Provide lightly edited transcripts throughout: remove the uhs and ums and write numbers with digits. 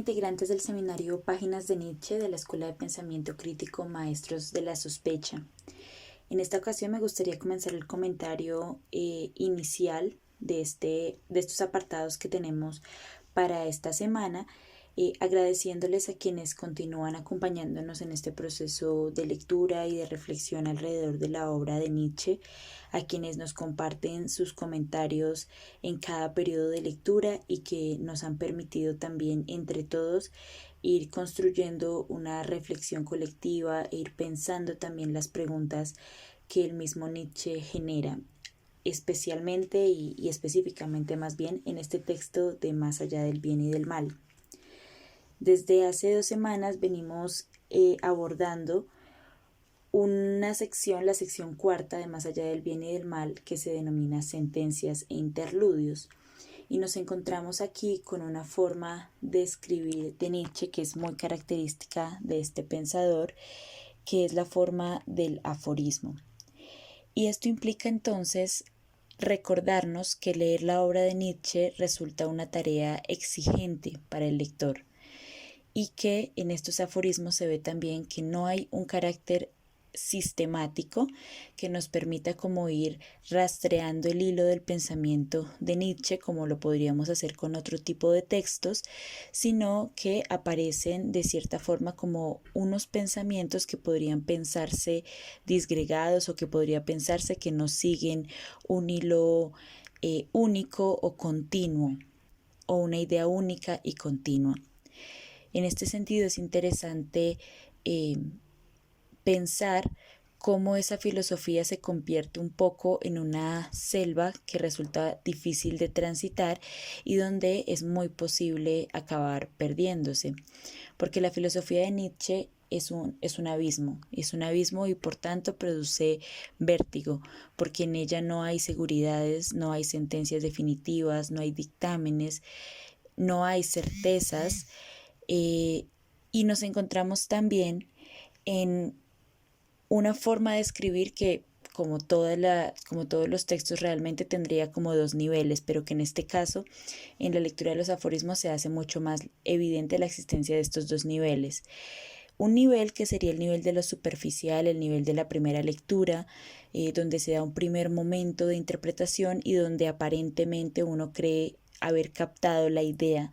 integrantes del seminario Páginas de Nietzsche de la Escuela de Pensamiento Crítico Maestros de la Sospecha. En esta ocasión me gustaría comenzar el comentario inicial de estos apartados que tenemos para esta semana, agradeciéndoles a quienes continúan acompañándonos en este proceso de lectura y de reflexión alrededor de la obra de Nietzsche, a quienes nos comparten sus comentarios en cada periodo de lectura y que nos han permitido también entre todos ir construyendo una reflexión colectiva e ir pensando también las preguntas que el mismo Nietzsche genera, especialmente y específicamente más bien en este texto de Más allá del bien y del mal. Desde hace 2 semanas venimos abordando una sección, la sección cuarta de Más allá del bien y del mal, que se denomina Sentencias e Interludios. Y nos encontramos aquí con una forma de escribir de Nietzsche que es muy característica de este pensador, que es la forma del aforismo. Y esto implica entonces recordarnos que leer la obra de Nietzsche resulta una tarea exigente para el lector y que en estos aforismos se ve también que no hay un carácter sistemático que nos permita como ir rastreando el hilo del pensamiento de Nietzsche como lo podríamos hacer con otro tipo de textos, sino que aparecen de cierta forma como unos pensamientos que podrían pensarse disgregados o que podría pensarse que no siguen un hilo único o continuo o una idea única y continua. En este sentido es interesante pensar cómo esa filosofía se convierte un poco en una selva que resulta difícil de transitar y donde es muy posible acabar perdiéndose. Porque la filosofía de Nietzsche es un abismo y por tanto produce vértigo, porque en ella no hay seguridades, no hay sentencias definitivas, no hay dictámenes, no hay certezas. Y nos encontramos también en una forma de escribir que, como todos los textos, realmente tendría como 2 niveles, pero que en este caso, en la lectura de los aforismos, se hace mucho más evidente la existencia de estos 2 niveles. Un nivel que sería el nivel de lo superficial, el nivel de la primera lectura, donde se da un primer momento de interpretación y donde aparentemente uno cree haber captado la idea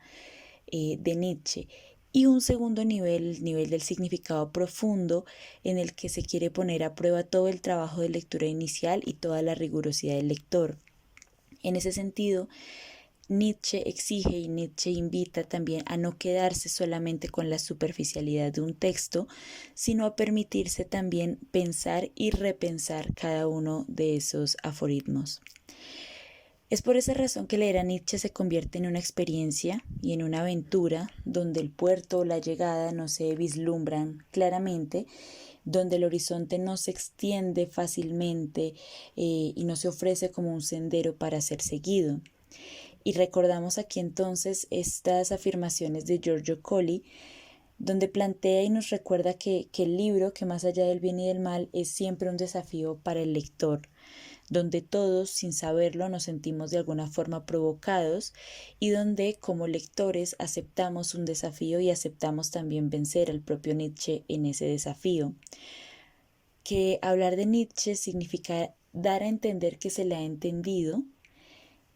de Nietzsche, y un segundo nivel, el nivel del significado profundo, en el que se quiere poner a prueba todo el trabajo de lectura inicial y toda la rigurosidad del lector. En ese sentido, Nietzsche exige y Nietzsche invita también a no quedarse solamente con la superficialidad de un texto, sino a permitirse también pensar y repensar cada uno de esos aforismos. Es por esa razón que leer a Nietzsche se convierte en una experiencia y en una aventura donde el puerto o la llegada no se vislumbran claramente, donde el horizonte no se extiende fácilmente y no se ofrece como un sendero para ser seguido. Y recordamos aquí entonces estas afirmaciones de Giorgio Colli, donde plantea y nos recuerda que el libro, que más allá del bien y del mal, es siempre un desafío para el lector, donde todos, sin saberlo, nos sentimos de alguna forma provocados y donde como lectores aceptamos un desafío y aceptamos también vencer al propio Nietzsche en ese desafío. Que hablar de Nietzsche significa dar a entender que se le ha entendido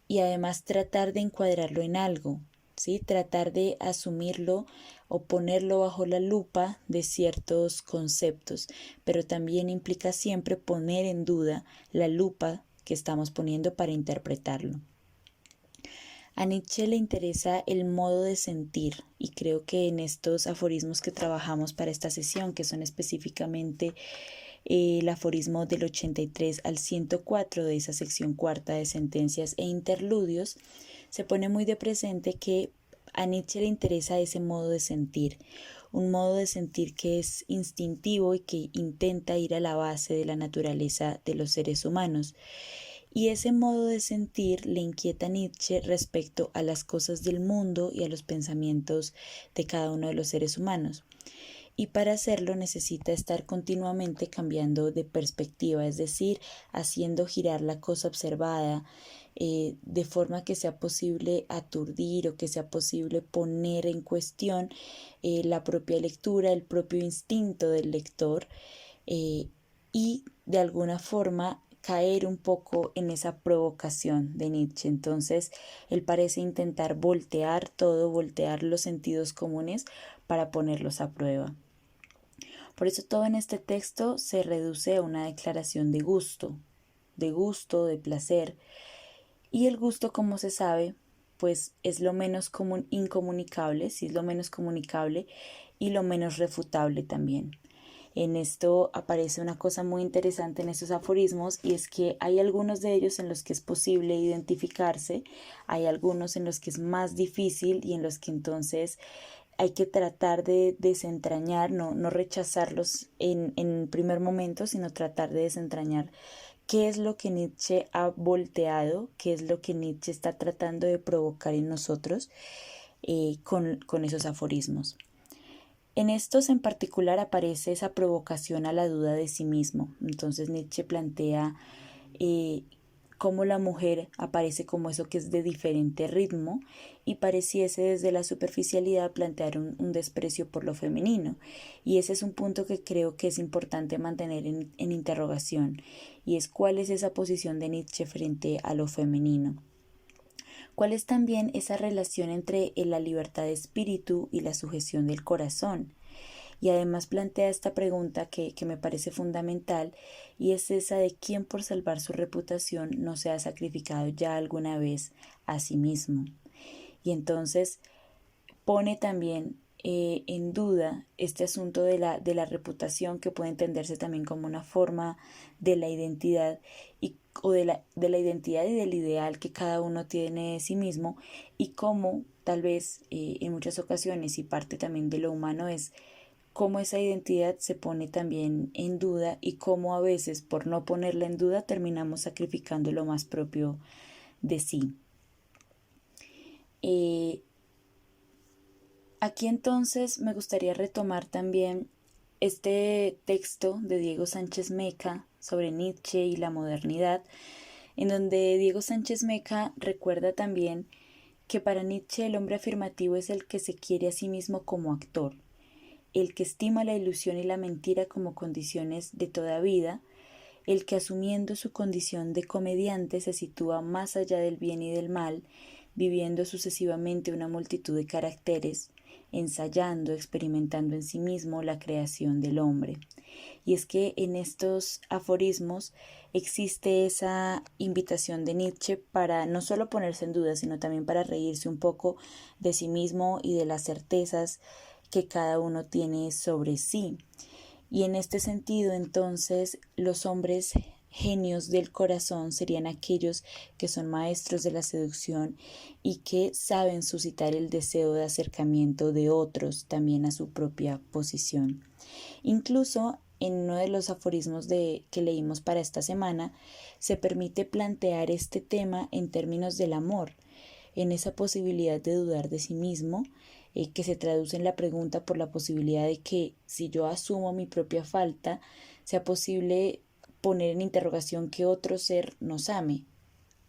y además tratar de encuadrarlo en algo, ¿sí? Tratar de asumirlo o ponerlo bajo la lupa de ciertos conceptos, pero también implica siempre poner en duda la lupa que estamos poniendo para interpretarlo. A Nietzsche le interesa el modo de sentir y creo que en estos aforismos que trabajamos para esta sesión, que son específicamente el aforismo del 83 al 104 de esa sección cuarta de sentencias e interludios, se pone muy de presente que a Nietzsche le interesa ese modo de sentir, un modo de sentir que es instintivo y que intenta ir a la base de la naturaleza de los seres humanos. Y ese modo de sentir le inquieta a Nietzsche respecto a las cosas del mundo y a los pensamientos de cada uno de los seres humanos. y para hacerlo necesita estar continuamente cambiando de perspectiva, es decir, haciendo girar la cosa observada, de forma que sea posible aturdir o que sea posible poner en cuestión la propia lectura, el propio instinto del lector, y de alguna forma caer un poco en esa provocación de Nietzsche. Entonces, él parece intentar voltear todo, voltear los sentidos comunes para ponerlos a prueba. Por eso todo en este texto se reduce a una declaración de placer, y el gusto, como se sabe, pues es lo menos incomunicable, sí es lo menos comunicable y lo menos refutable también. En esto aparece una cosa muy interesante en estos aforismos, y es que hay algunos de ellos en los que es posible identificarse, hay algunos en los que es más difícil y en los que entonces hay que tratar de desentrañar, no rechazarlos en primer momento, sino tratar de desentrañar qué es lo que Nietzsche ha volteado, qué es lo que Nietzsche está tratando de provocar en nosotros con esos aforismos. En estos en particular aparece esa provocación a la duda de sí mismo. Entonces Nietzsche plantea cómo la mujer aparece como eso que es de diferente ritmo, y pareciese desde la superficialidad plantear un desprecio por lo femenino. Y ese es un punto que creo que es importante mantener en interrogación, y es cuál es esa posición de Nietzsche frente a lo femenino. ¿Cuál es también esa relación entre la libertad de espíritu y la sujeción del corazón? Y además plantea esta pregunta que me parece fundamental, y es esa de quién por salvar su reputación no se ha sacrificado ya alguna vez a sí mismo. Y entonces pone también en duda este asunto de la reputación, que puede entenderse también como una forma de la identidad o de la identidad y del ideal que cada uno tiene de sí mismo, y cómo tal vez en muchas ocasiones, y parte también de lo humano, es cómo esa identidad se pone también en duda, y cómo a veces por no ponerla en duda terminamos sacrificando lo más propio de sí. Aquí entonces me gustaría retomar también este texto de Diego Sánchez Meca sobre Nietzsche y la modernidad, en donde Diego Sánchez Meca recuerda también que para Nietzsche el hombre afirmativo es el que se quiere a sí mismo como actor, el que estima la ilusión y la mentira como condiciones de toda vida, el que asumiendo su condición de comediante se sitúa más allá del bien y del mal, viviendo sucesivamente una multitud de caracteres, ensayando, experimentando en sí mismo la creación del hombre. Y es que en estos aforismos existe esa invitación de Nietzsche para no solo ponerse en duda, sino también para reírse un poco de sí mismo y de las certezas que cada uno tiene sobre sí. Y en este sentido, entonces, los hombres genios del corazón serían aquellos que son maestros de la seducción y que saben suscitar el deseo de acercamiento de otros también a su propia posición. Incluso en uno de los aforismos que leímos para esta semana, se permite plantear este tema en términos del amor, en esa posibilidad de dudar de sí mismo, que se traduce en la pregunta por la posibilidad de que, si yo asumo mi propia falta, sea posible poner en interrogación que otro ser nos ame.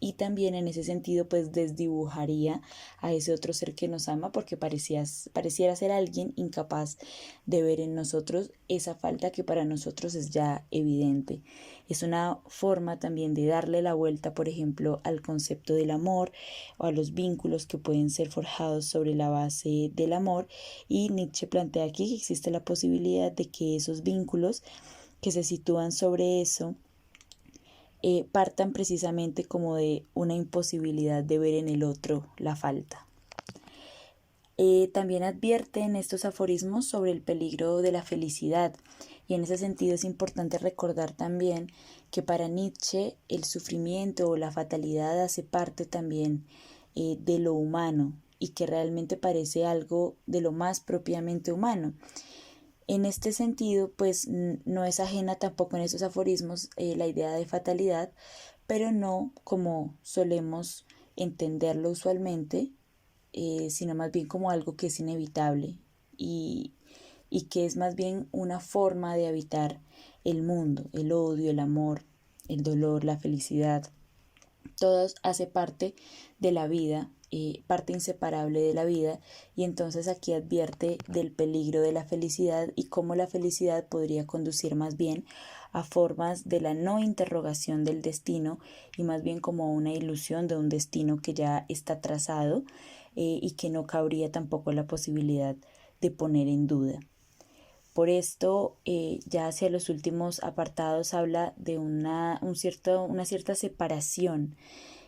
Y también en ese sentido pues desdibujaría a ese otro ser que nos ama, porque pareciera ser alguien incapaz de ver en nosotros esa falta que para nosotros es ya evidente. Es una forma también de darle la vuelta, por ejemplo, al concepto del amor o a los vínculos que pueden ser forjados sobre la base del amor, y Nietzsche plantea aquí que existe la posibilidad de que esos vínculos que se sitúan sobre eso partan precisamente como de una imposibilidad de ver en el otro la falta. También advierte en estos aforismos sobre el peligro de la felicidad, y en ese sentido es importante recordar también que para Nietzsche el sufrimiento o la fatalidad hace parte también de lo humano, y que realmente parece algo de lo más propiamente humano. En este sentido, pues no es ajena tampoco en esos aforismos la idea de fatalidad, pero no como solemos entenderlo usualmente, sino más bien como algo que es inevitable, y, y que es más bien una forma de habitar el mundo, el odio, el amor, el dolor, la felicidad. Todo hace parte de la vida, parte inseparable de la vida, y entonces aquí advierte del peligro de la felicidad y cómo la felicidad podría conducir más bien a formas de la no interrogación del destino y más bien como una ilusión de un destino que ya está trazado, y que no cabría tampoco la posibilidad de poner en duda. Por esto, ya hacia los últimos apartados habla de una cierta separación,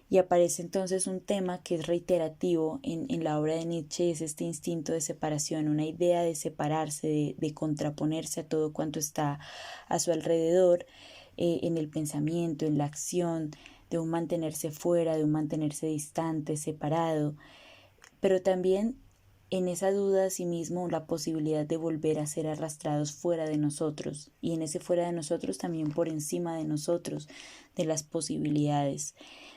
y aparece entonces un tema que es reiterativo en la obra de Nietzsche, es este instinto de separación, una idea de separarse, de contraponerse a todo cuanto está a su alrededor, en el pensamiento, en la acción, de un mantenerse fuera, de un mantenerse distante, separado, pero también en esa duda a sí mismo la posibilidad de volver a ser arrastrados fuera de nosotros, y en ese fuera de nosotros también por encima de nosotros, de las posibilidades,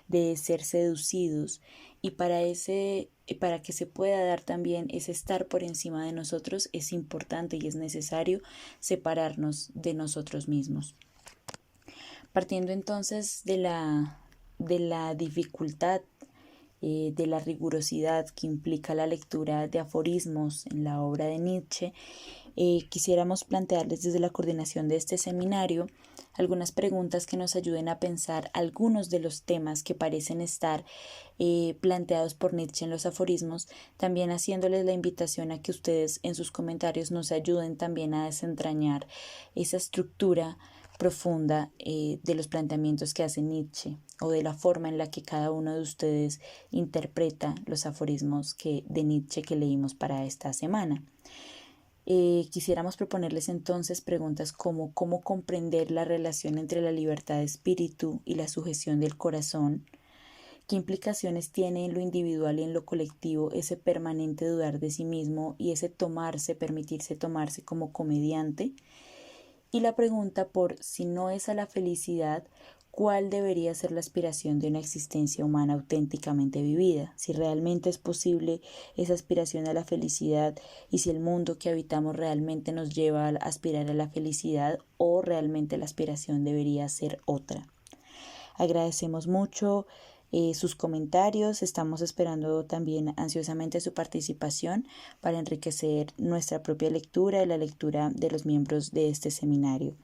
de ser seducidos, y para que se pueda dar también ese estar por encima de nosotros es importante y es necesario separarnos de nosotros mismos. Partiendo entonces de la dificultad, de la rigurosidad que implica la lectura de aforismos en la obra de Nietzsche, quisiéramos plantearles desde la coordinación de este seminario algunas preguntas que nos ayuden a pensar algunos de los temas que parecen estar planteados por Nietzsche en los aforismos, también haciéndoles la invitación a que ustedes en sus comentarios nos ayuden también a desentrañar esa estructura profunda de los planteamientos que hace Nietzsche, o de la forma en la que cada uno de ustedes interpreta los aforismos de Nietzsche que leímos para esta semana. Quisiéramos proponerles entonces preguntas como cómo comprender la relación entre la libertad de espíritu y la sujeción del corazón, qué implicaciones tiene en lo individual y en lo colectivo ese permanente dudar de sí mismo y ese permitirse tomarse como comediante, y la pregunta por si no es a la felicidad, ¿cuál debería ser la aspiración de una existencia humana auténticamente vivida? Si realmente es posible esa aspiración a la felicidad y si el mundo que habitamos realmente nos lleva a aspirar a la felicidad, o realmente la aspiración debería ser otra. Agradecemos mucho sus comentarios, estamos esperando también ansiosamente su participación para enriquecer nuestra propia lectura y la lectura de los miembros de este seminario.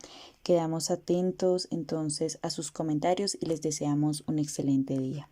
Quedamos atentos entonces a sus comentarios y les deseamos un excelente día.